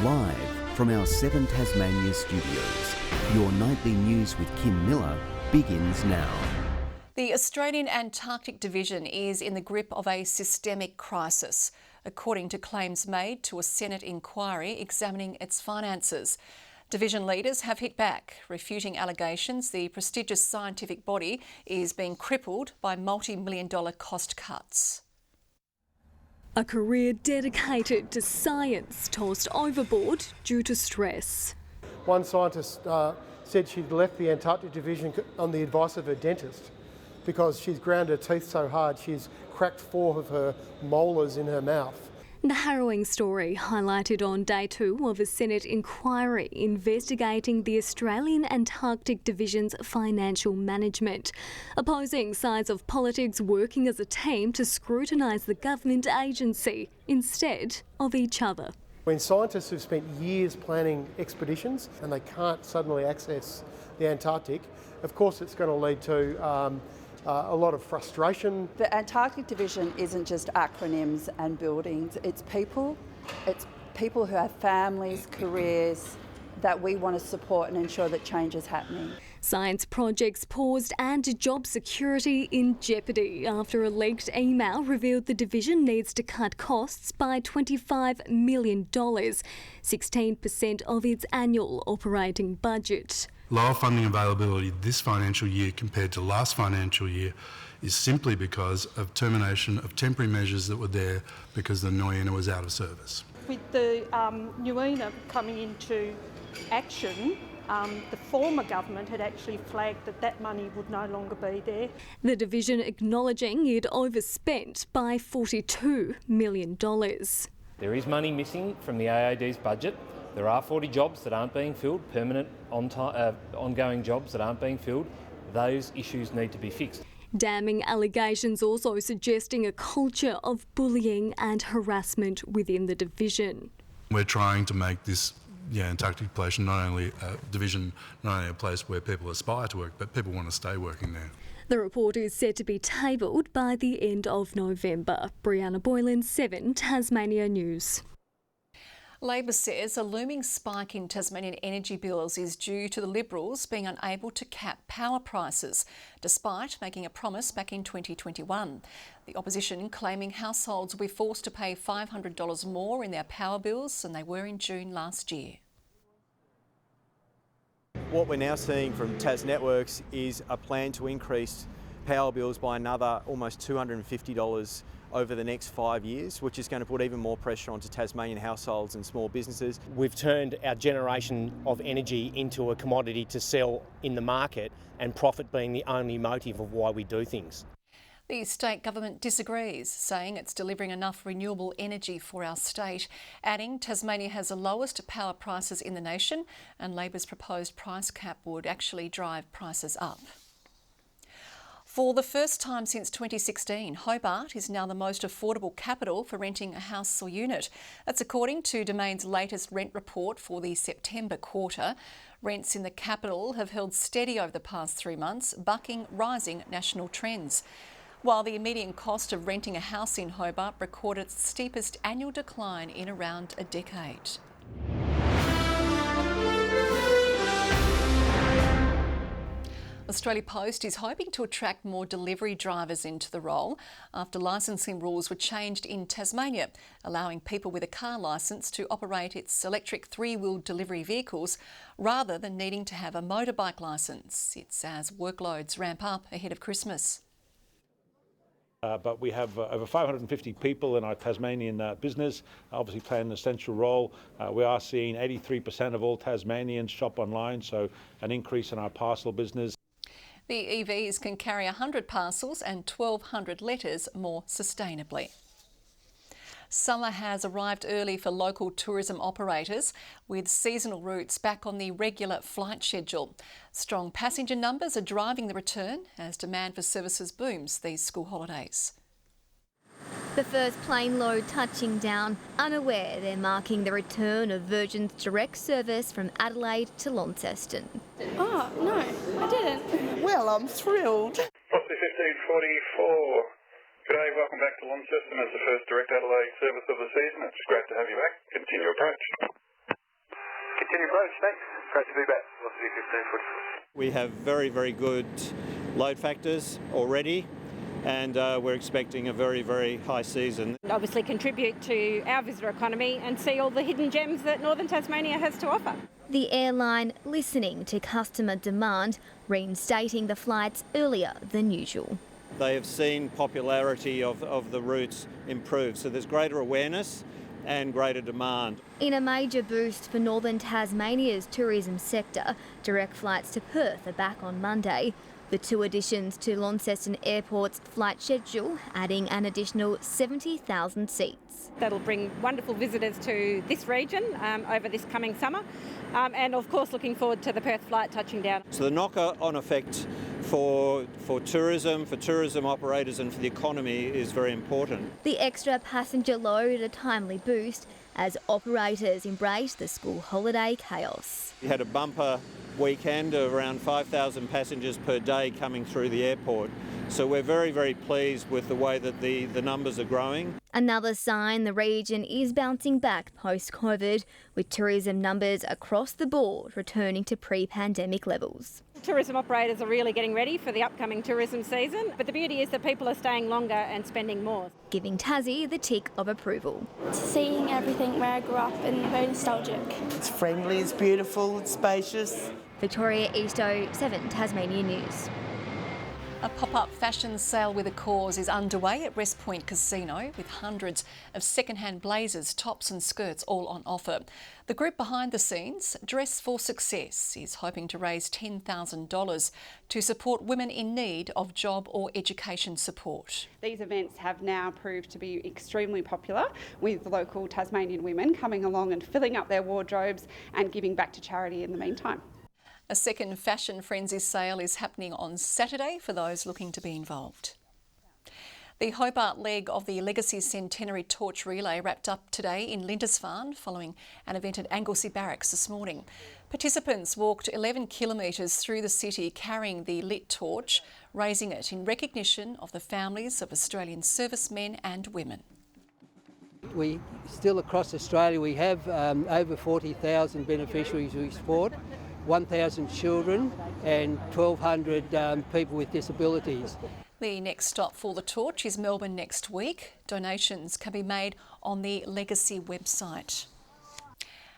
Live from our 7 Tasmania studios, your nightly news with Kim Miller begins now. The Australian Antarctic Division is in the grip of a systemic crisis, according to claims made to a Senate inquiry examining its finances. Division leaders have hit back, refuting allegations the prestigious scientific body is being crippled by multi-million-dollar cost cuts. A career dedicated to science tossed overboard due to stress. One scientist said she'd left the Antarctic Division on the advice of her dentist because she's ground her teeth so hard she's cracked 4 of her molars in her mouth. The harrowing story highlighted on day 2 of a Senate inquiry investigating the Australian Antarctic Division's financial management. Opposing sides of politics working as a team to scrutinise the government agency instead of each other. When scientists have spent years planning expeditions and they can't suddenly access the Antarctic, of course it's going to lead to a lot of frustration. The Antarctic Division isn't just acronyms and buildings, it's people who have families, careers that we want to support and ensure that change is happening. Science projects paused and job security in jeopardy after a leaked email revealed the division needs to cut costs by $25 million, 16% of its annual operating budget. Lower funding availability this financial year compared to last financial year is simply because of termination of temporary measures that were there because the Nuina was out of service. With the Nuina coming into action, the former government had actually flagged that money would no longer be there. The division acknowledging it overspent by $42 million. There is money missing from the AAD's budget. There are 40 jobs that aren't being filled, permanent, ongoing jobs that aren't being filled. Those issues need to be fixed. Damning allegations also suggesting a culture of bullying and harassment within the division. We're trying to make this Antarctic division not only a place where people aspire to work, but people want to stay working there. The report is said to be tabled by the end of November. Brianna Boylan, 7 Tasmania News. Labor says a looming spike in Tasmanian energy bills is due to the Liberals being unable to cap power prices, despite making a promise back in 2021. The opposition claiming households will be forced to pay $500 more in their power bills than they were in June last year. What we're now seeing from TasNetworks is a plan to increase power bills by another almost $250 over the next 5 years, which is going to put even more pressure onto Tasmanian households and small businesses. We've turned our generation of energy into a commodity to sell in the market, and profit being the only motive of why we do things. The state government disagrees, saying it's delivering enough renewable energy for our state, adding Tasmania has the lowest power prices in the nation and Labor's proposed price cap would actually drive prices up. For the first time since 2016, Hobart is now the most affordable capital for renting a house or unit. That's according to Domain's latest rent report for the September quarter. Rents in the capital have held steady over the past 3 months, bucking rising national trends. While the median cost of renting a house in Hobart recorded its steepest annual decline in around a decade. Australia Post is hoping to attract more delivery drivers into the role after licensing rules were changed in Tasmania, allowing people with a car licence to operate its electric 3-wheel delivery vehicles rather than needing to have a motorbike licence. It's as workloads ramp up ahead of Christmas. But we have over 550 people in our Tasmanian business, obviously playing an essential role. We are seeing 83% of all Tasmanians shop online, so an increase in our parcel business. The EVs can carry 100 parcels and 1,200 letters more sustainably. Summer has arrived early for local tourism operators, with seasonal routes back on the regular flight schedule. Strong passenger numbers are driving the return as demand for services booms these school holidays. The first plane load touching down, unaware they're marking the return of Virgin's direct service from Adelaide to Launceston. Oh, no, I didn't. Well, I'm thrilled. Foxley 1544. Good day, welcome back to Launceston as the first direct Adelaide service of the season. It's great to have you back. Continue approach. Continue approach, thanks. Great to be back. Velocity 1544. We have very, very good load factors already, and we're expecting a very, very high season. And obviously contribute to our visitor economy and see all the hidden gems that Northern Tasmania has to offer. The airline listening to customer demand, reinstating the flights earlier than usual. They have seen popularity of the routes improve, so there's greater awareness and greater demand. In a major boost for Northern Tasmania's tourism sector, direct flights to Perth are back on Monday, with 2 additions to Launceston Airport's flight schedule, adding an additional 70,000 seats. That'll bring wonderful visitors to this region over this coming summer, and of course looking forward to the Perth flight touching down. So the knock-on effect for tourism operators and for the economy is very important. The extra passenger load a timely boost as operators embrace the school holiday chaos. We had a bumper weekend of around 5,000 passengers per day coming through the airport. So we're very, very pleased with the way that the numbers are growing. Another sign the region is bouncing back post-COVID, with tourism numbers across the board returning to pre-pandemic levels. Tourism operators are really getting ready for the upcoming tourism season, but the beauty is that people are staying longer and spending more. Giving Tassie the tick of approval. Seeing everything where I grew up and very nostalgic. It's friendly, it's beautiful, it's spacious. Victoria Easto, 7 Tasmania News. A pop-up fashion sale with a cause is underway at West Point Casino, with hundreds of second-hand blazers, tops and skirts all on offer. The group behind the scenes, Dress for Success, is hoping to raise $10,000 to support women in need of job or education support. These events have now proved to be extremely popular, with local Tasmanian women coming along and filling up their wardrobes and giving back to charity in the meantime. A second Fashion Frenzy sale is happening on Saturday for those looking to be involved. The Hobart leg of the Legacy Centenary Torch Relay wrapped up today in Lindisfarne following an event at Anglesey Barracks this morning. Participants walked 11 kilometres through the city carrying the lit torch, raising it in recognition of the families of Australian servicemen and women. We still across Australia we have over 40,000 beneficiaries we support. 1,000 children and 1,200 people with disabilities. The next stop for the torch is Melbourne next week. Donations can be made on the Legacy website.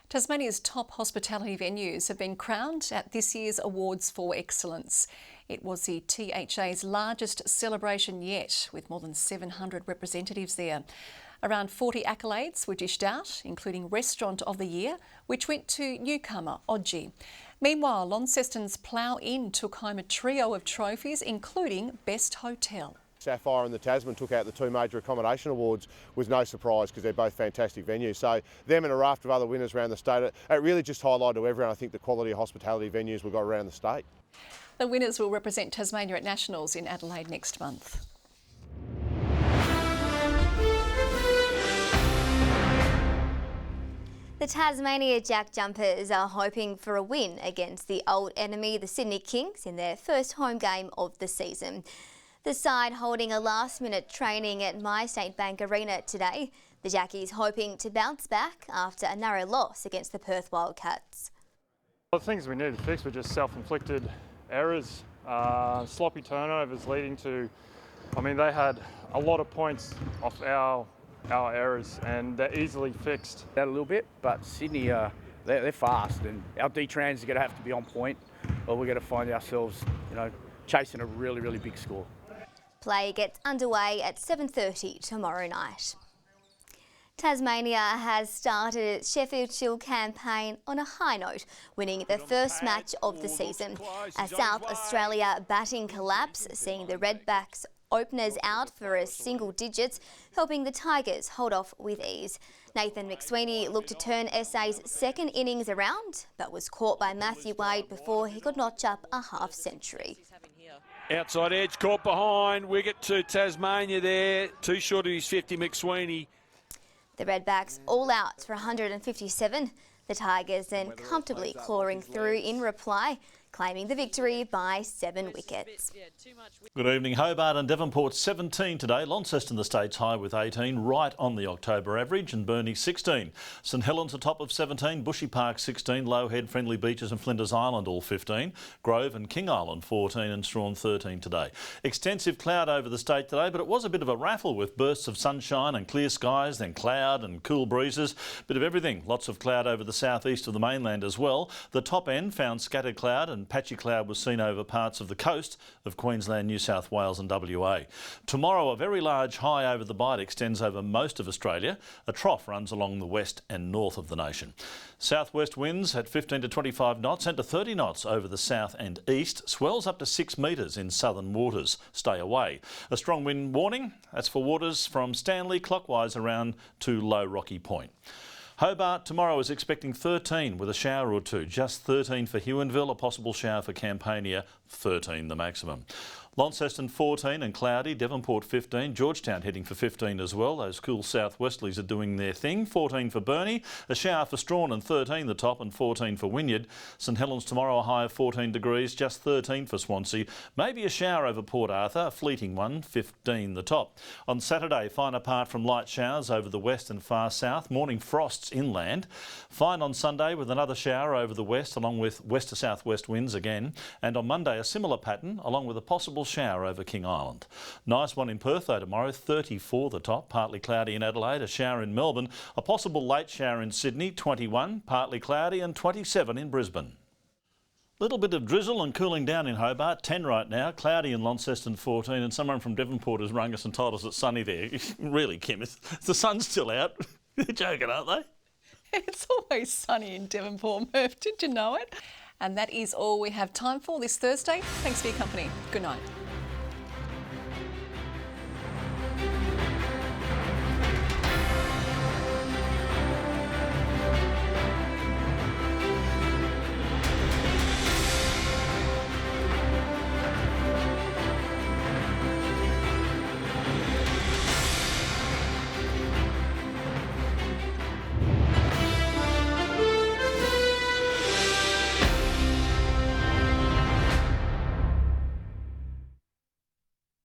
Tasmania's top hospitality venues have been crowned at this year's Awards for Excellence. It was the THA's largest celebration yet, with more than 700 representatives there. Around 40 accolades were dished out, including Restaurant of the Year, which went to newcomer Odgie. Meanwhile, Launceston's Plough Inn took home a trio of trophies, including Best Hotel. Sapphire and the Tasman took out the 2 major accommodation awards with no surprise because they're both fantastic venues. So them and a raft of other winners around the state, it really just highlighted to everyone, I think, the quality of hospitality venues we've got around the state. The winners will represent Tasmania at Nationals in Adelaide next month. The Tasmania Jack Jumpers are hoping for a win against the old enemy, the Sydney Kings, in their first home game of the season. The side holding a last-minute training at MyState Bank Arena today. The Jackies hoping to bounce back after a narrow loss against the Perth Wildcats. The things we needed to fix were just self-inflicted errors, sloppy turnovers leading to, they had a lot of points off our errors and they're easily fixed. That a little bit, but Sydney, they're fast and our D-Trans are going to have to be on point or we're going to find ourselves, chasing a really, really big score. Play gets underway at 7:30 tomorrow night. Tasmania has started its Sheffield Shield campaign on a high note, winning the first match of the season. A South Australia batting collapse, seeing the Redbacks openers out for a single digits, helping the Tigers hold off with ease. Nathan McSweeney looked to turn SA's second innings around, but was caught by Matthew Wade before he could notch up a half-century. Outside edge, caught behind, wicket to Tasmania there, too short of his 50, McSweeney. The Redbacks all out for 157. The Tigers then comfortably clawing through in reply, claiming the victory by 7 wickets. Good evening. Hobart and Devonport 17 today. Launceston the state's high with 18, right on the October average, and Burnie 16. St Helens atop of 17, Bushy Park 16, Lowhead, Friendly Beaches and Flinders Island all 15, Grove and King Island 14 and Strawn 13 today. Extensive cloud over the state today, but it was a bit of a raffle with bursts of sunshine and clear skies, then cloud and cool breezes. Bit of everything. Lots of cloud over the southeast of the mainland as well. The top end found scattered cloud and patchy cloud was seen over parts of the coast of Queensland, New South Wales and WA. Tomorrow, a very large high over the bight extends over most of Australia. A trough runs along the west and north of the nation. Southwest winds at 15 to 25 knots and to 30 knots over the south and east. Swells up to 6 metres in southern waters. Stay away. A strong wind warning. That's for waters from Stanley clockwise around to Low Rocky Point. Hobart tomorrow is expecting 13 with a shower or two. Just 13 for Huonville, a possible shower for Campania, 13 the maximum. Launceston 14 and cloudy, Devonport 15, Georgetown heading for 15 as well. Those cool southwesterlies are doing their thing. 14 for Burnie, a shower for Strawn and 13 the top and 14 for Wynyard. St Helens tomorrow a high of 14 degrees, just 13 for Swansea. Maybe a shower over Port Arthur, a fleeting one, 15 the top. On Saturday, fine apart from light showers over the west and far south, morning frosts inland. Fine on Sunday with another shower over the west along with west to southwest winds again. And on Monday a similar pattern along with a possible shower over King Island. Nice one in Perth though tomorrow, 34 the top, partly cloudy in Adelaide, a shower in Melbourne, a possible late shower in Sydney, 21, partly cloudy and 27 in Brisbane. Little bit of drizzle and cooling down in Hobart, 10 right now, cloudy in Launceston 14, and someone from Devonport has rung us and told us it's sunny there. Really, Kim, the sun's still out. They're joking, aren't they? It's always sunny in Devonport, Murph. Did you know it? And that is all we have time for this Thursday. Thanks for your company. Good night.